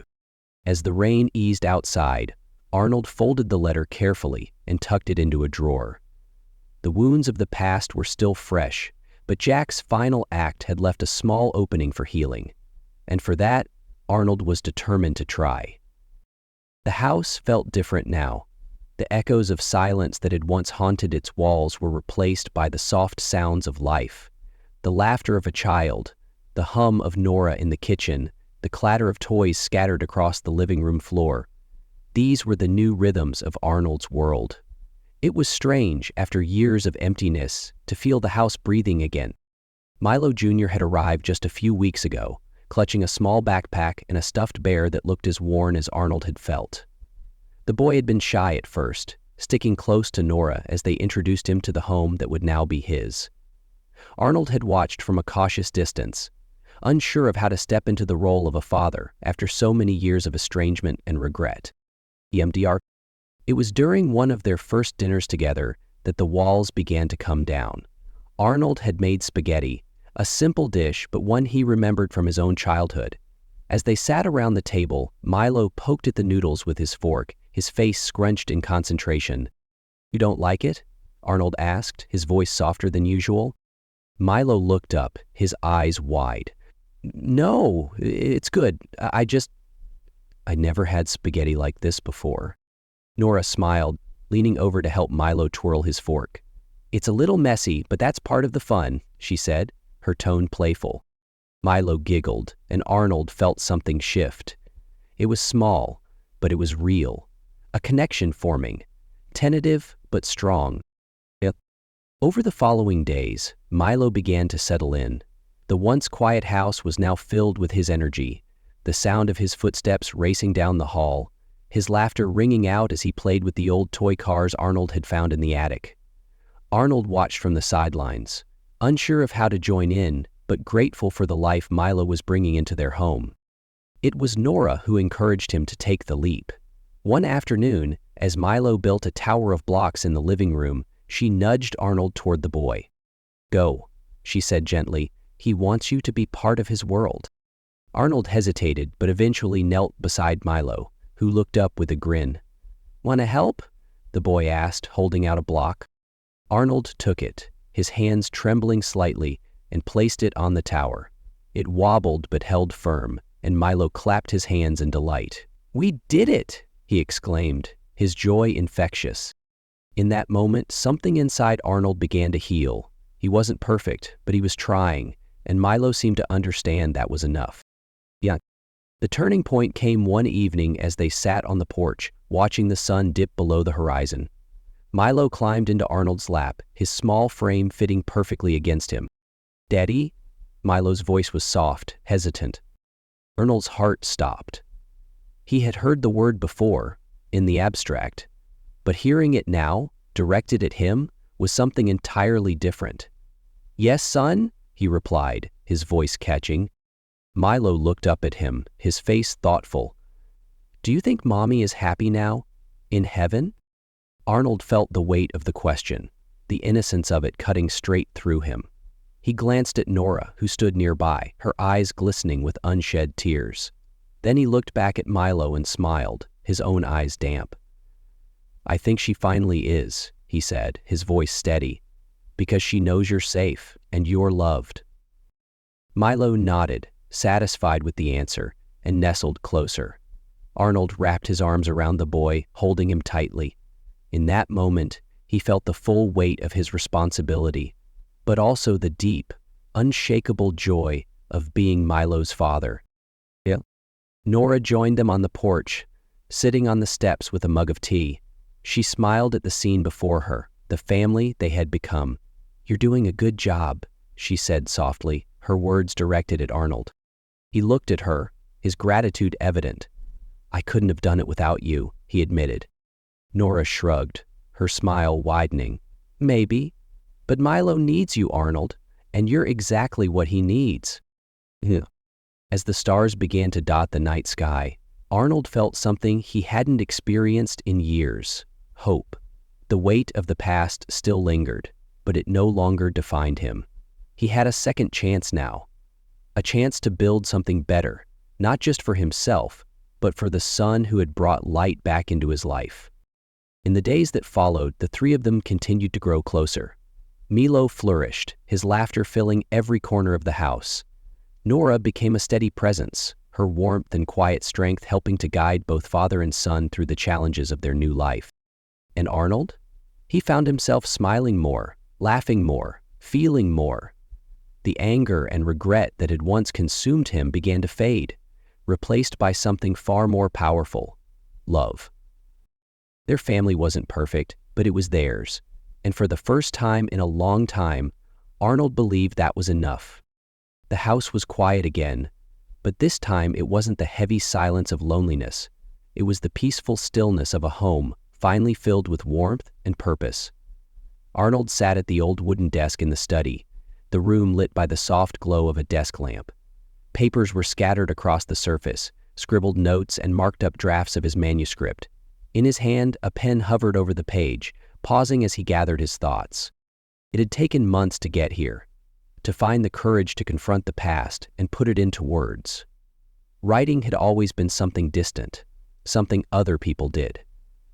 As the rain eased outside, Arnold folded the letter carefully and tucked it into a drawer. The wounds of the past were still fresh, but Jack's final act had left a small opening for healing. And for that, Arnold was determined to try. The house felt different now. The echoes of silence that had once haunted its walls were replaced by the soft sounds of life. The laughter of a child, the hum of Nora in the kitchen, the clatter of toys scattered across the living room floor. These were the new rhythms of Arnold's world. It was strange, after years of emptiness, to feel the house breathing again. Milo Jr. had arrived just a few weeks ago, clutching a small backpack and a stuffed bear that looked as worn as Arnold had felt. The boy had been shy at first, sticking close to Nora as they introduced him to the home that would now be his. Arnold had watched from a cautious distance, unsure of how to step into the role of a father after so many years of estrangement and regret. It was during one of their first dinners together that the walls began to come down. Arnold had made spaghetti, a simple dish but one he remembered from his own childhood. As they sat around the table, Milo poked at the noodles with his fork, his face scrunched in concentration. You don't like it? Arnold asked, his voice softer than usual. Milo looked up, his eyes wide. No, it's good. I never had spaghetti like this before. Nora smiled, leaning over to help Milo twirl his fork. It's a little messy, but that's part of the fun, she said, her tone playful. Milo giggled, and Arnold felt something shift. It was small, but it was real. A connection forming, tentative but strong. Over the following days, Milo began to settle in. The once quiet house was now filled with his energy, the sound of his footsteps racing down the hall, his laughter ringing out as he played with the old toy cars Arnold had found in the attic. Arnold watched from the sidelines, unsure of how to join in, but grateful for the life Milo was bringing into their home. It was Nora who encouraged him to take the leap. One afternoon, as Milo built a tower of blocks in the living room, she nudged Arnold toward the boy. Go, she said gently. He wants you to be part of his world. Arnold hesitated, but eventually knelt beside Milo, who looked up with a grin. Want to help? The boy asked, holding out a block. Arnold took it, his hands trembling slightly, and placed it on the tower. It wobbled but held firm, and Milo clapped his hands in delight. We did it! He exclaimed, his joy infectious. In that moment, something inside Arnold began to heal. He wasn't perfect, but he was trying, and Milo seemed to understand that was enough. Yeah. The turning point came one evening as they sat on the porch, watching the sun dip below the horizon. Milo climbed into Arnold's lap, his small frame fitting perfectly against him. "Daddy?" Milo's voice was soft, hesitant. Arnold's heart stopped. He had heard the word before, in the abstract, but hearing it now, directed at him, was something entirely different. "Yes, son?" he replied, his voice catching. Milo looked up at him, his face thoughtful. "Do you think Mommy is happy now? In heaven?" Arnold felt the weight of the question, the innocence of it cutting straight through him. He glanced at Nora, who stood nearby, her eyes glistening with unshed tears. Then he looked back at Milo and smiled, his own eyes damp. "I think she finally is," he said, his voice steady, "because she knows you're safe and you're loved." Milo nodded, satisfied with the answer, and nestled closer. Arnold wrapped his arms around the boy, holding him tightly. In that moment, he felt the full weight of his responsibility, but also the deep, unshakable joy of being Milo's father. Yeah. Nora joined them on the porch, sitting on the steps with a mug of tea. She smiled at the scene before her, the family they had become. "You're doing a good job," she said softly, her words directed at Arnold. He looked at her, his gratitude evident. "I couldn't have done it without you," he admitted. Nora shrugged, her smile widening. "Maybe. But Milo needs you, Arnold, and you're exactly what he needs." Yeah. As the stars began to dot the night sky, Arnold felt something he hadn't experienced in years: hope. The weight of the past still lingered, but it no longer defined him. He had a second chance now, a chance to build something better, not just for himself, but for the son who had brought light back into his life. In the days that followed, the three of them continued to grow closer. Milo flourished, his laughter filling every corner of the house. Nora became a steady presence, her warmth and quiet strength helping to guide both father and son through the challenges of their new life. And Arnold? He found himself smiling more, laughing more, feeling more. The anger and regret that had once consumed him began to fade, replaced by something far more powerful: love. Their family wasn't perfect, but it was theirs. And for the first time in a long time, Arnold believed that was enough. The house was quiet again, but this time it wasn't the heavy silence of loneliness. It was the peaceful stillness of a home, finally filled with warmth and purpose. Arnold sat at the old wooden desk in the study, the room lit by the soft glow of a desk lamp. Papers were scattered across the surface, scribbled notes and marked up drafts of his manuscript. In his hand, a pen hovered over the page, pausing as he gathered his thoughts. It had taken months to get here, to find the courage to confront the past and put it into words. Writing had always been something distant, something other people did.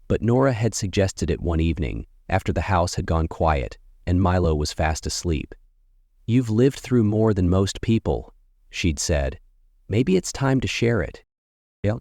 But Nora had suggested it one evening, after the house had gone quiet and Milo was fast asleep. "You've lived through more than most people," she'd said. "Maybe it's time to share it." Yeah.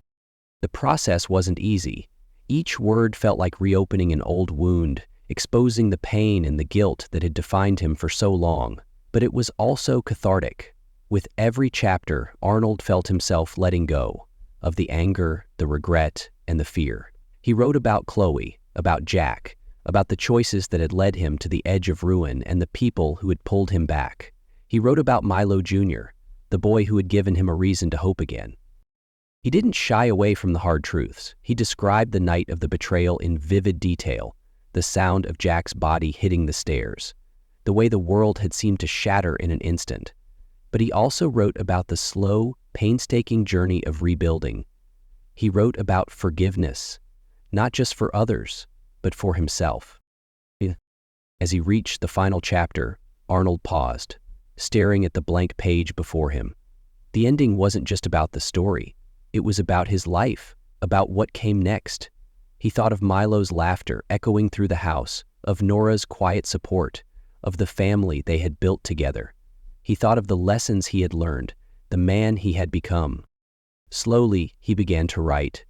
The process wasn't easy. Each word felt like reopening an old wound, exposing the pain and the guilt that had defined him for so long. But it was also cathartic. With every chapter, Arnold felt himself letting go of the anger, the regret, and the fear. He wrote about Chloe, about Jack, about the choices that had led him to the edge of ruin and the people who had pulled him back. He wrote about Milo Jr., the boy who had given him a reason to hope again. He didn't shy away from the hard truths. He described the night of the betrayal in vivid detail, the sound of Jack's body hitting the stairs, the way the world had seemed to shatter in an instant. But he also wrote about the slow, painstaking journey of rebuilding. He wrote about forgiveness, not just for others, but for himself. As he reached the final chapter, Arnold paused, staring at the blank page before him. The ending wasn't just about the story. It was about his life, about what came next. He thought of Milo's laughter echoing through the house, of Nora's quiet support, of the family they had built together. He thought of the lessons he had learned, the man he had become. Slowly, he began to write.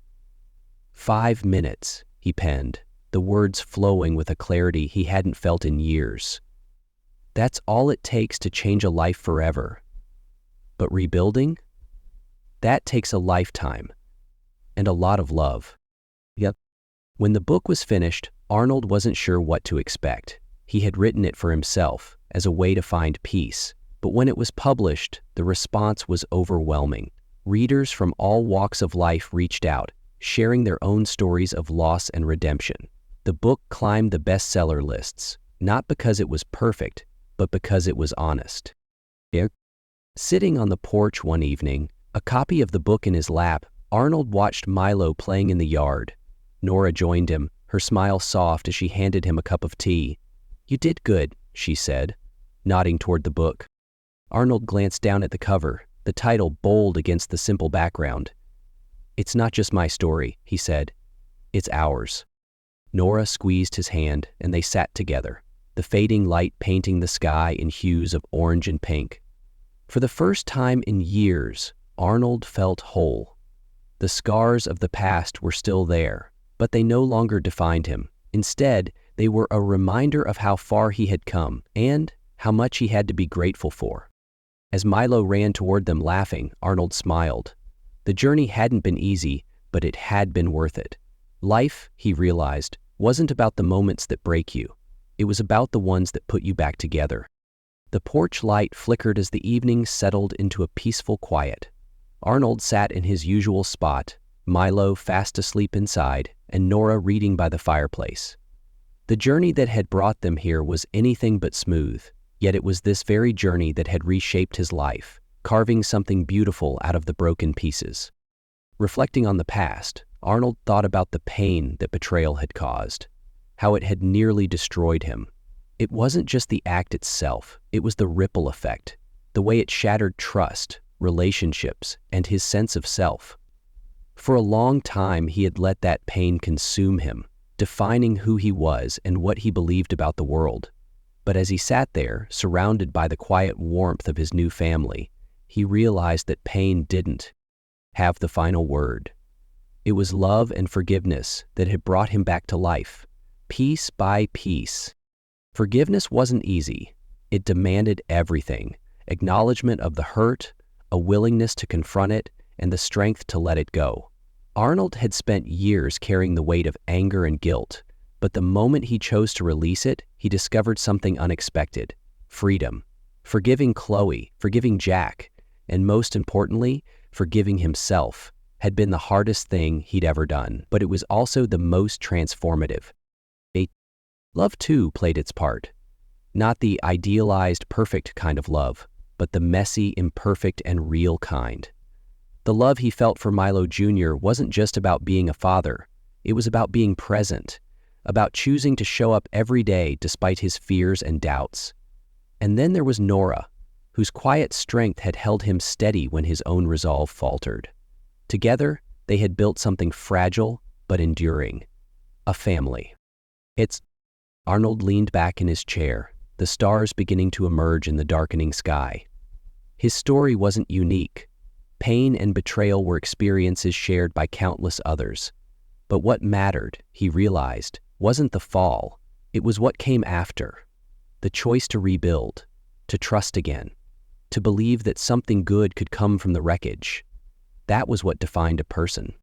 5 minutes, he penned, the words flowing with a clarity he hadn't felt in years. That's all it takes to change a life forever. But rebuilding? That takes a lifetime and a lot of love. Yep. When the book was finished, Arnold wasn't sure what to expect. He had written it for himself, as a way to find peace. But when it was published, the response was overwhelming. Readers from all walks of life reached out, sharing their own stories of loss and redemption. The book climbed the bestseller lists, not because it was perfect, but because it was honest. Sitting on the porch one evening, a copy of the book in his lap, Arnold watched Milo playing in the yard. Nora joined him, her smile soft as she handed him a cup of tea. "You did good," she said, nodding toward the book. Arnold glanced down at the cover, the title bold against the simple background. "It's not just my story," he said. "It's ours." Nora squeezed his hand, and they sat together, the fading light painting the sky in hues of orange and pink. For the first time in years, Arnold felt whole. The scars of the past were still there, but they no longer defined him. Instead, they were a reminder of how far he had come and how much he had to be grateful for. As Milo ran toward them laughing, Arnold smiled. The journey hadn't been easy, but it had been worth it. Life, he realized, wasn't about the moments that break you. It was about the ones that put you back together. The porch light flickered as the evening settled into a peaceful quiet. Arnold sat in his usual spot, Milo fast asleep inside, and Nora reading by the fireplace. The journey that had brought them here was anything but smooth, yet it was this very journey that had reshaped his life, carving something beautiful out of the broken pieces. Reflecting on the past, Arnold thought about the pain that betrayal had caused, how it had nearly destroyed him. It wasn't just the act itself, it was the ripple effect, the way it shattered trust, relationships, and his sense of self. For a long time, he had let that pain consume him, defining who he was and what he believed about the world. But as he sat there, surrounded by the quiet warmth of his new family, he realized that pain didn't have the final word. It was love and forgiveness that had brought him back to life, piece by piece. Forgiveness wasn't easy. It demanded everything: acknowledgement of the hurt, a willingness to confront it, and the strength to let it go. Arnold had spent years carrying the weight of anger and guilt, but the moment he chose to release it, he discovered something unexpected: freedom. Forgiving Chloe, forgiving Jack, and most importantly, forgiving himself, had been the hardest thing he'd ever done, but it was also the most transformative. Love, too, played its part. Not the idealized, perfect kind of love, but the messy, imperfect, and real kind. The love he felt for Milo Jr. wasn't just about being a father. It was about being present, about choosing to show up every day despite his fears and doubts. And then there was Nora, whose quiet strength had held him steady when his own resolve faltered. Together, they had built something fragile but enduring: a family. Arnold leaned back in his chair, the stars beginning to emerge in the darkening sky. His story wasn't unique. Pain and betrayal were experiences shared by countless others. But what mattered, he realized, wasn't the fall. It was what came after. The choice to rebuild, to trust again, to believe that something good could come from the wreckage. That was what defined a person.